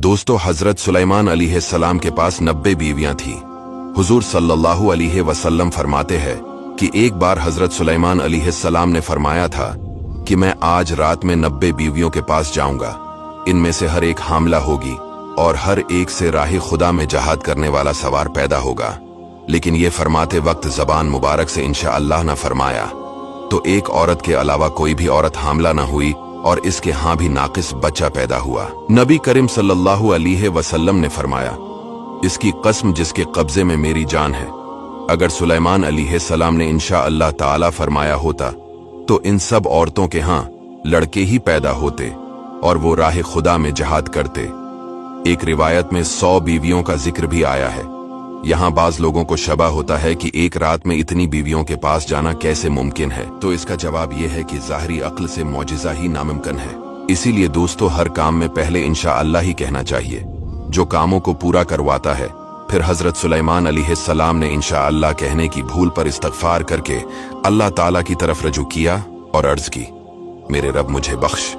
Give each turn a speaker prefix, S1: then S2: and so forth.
S1: दोस्तों, हजरत सुलेमान अलैहिस्सलाम के पास 90 बीवियां थी। हुजूर सल्लल्लाहु अलैहि वसल्लम फरमाते हैं कि एक बार हजरत सुलेमान अलैहिस्सलाम ने फरमाया था कि मैं आज रात में 90 बीवियों के पास जाऊंगा, इनमें से हर एक हामला होगी और हर एक से राह खुदा में जहाद करने वाला सवार पैदा होगा। लेकिन ये फरमाते वक्त जबान मुबारक से इंशाअल्लाह न फरमाया, तो एक औरत के अलावा कोई भी औरत हामला न हुई और इसके हां भी नाकिस बच्चा पैदा हुआ। नबी करीम सल्लल्लाहु अलैहि वसल्लम ने फरमाया, इसकी कसम जिसके कब्जे में मेरी जान है, अगर सुलेमान अलैहिस्सलाम ने इंशाअल्लाह ताला फरमाया होता तो इन सब औरतों के हां लड़के ही पैदा होते और वो राह खुदा में जहाद करते। एक रिवायत में 100 बीवियों का जिक्र भी आया है। यहाँ बाज लोगों को शबा होता है कि एक रात में इतनी बीवियों के पास जाना कैसे मुमकिन है, तो इसका जवाब यह है कि ज़ाहरी अक्ल से मौजिज़ा ही नामुमकिन है। इसीलिए दोस्तों, हर काम में पहले इंशाअल्लाह ही कहना चाहिए, जो कामों को पूरा करवाता है। फिर हजरत सुलेमान अलैहिस्सलाम ने इंशाअल्लाह कहने की भूल पर इस्तगफार करके अल्लाह ताला की तरफ रजू किया और अर्ज की, मेरे रब मुझे बख्श।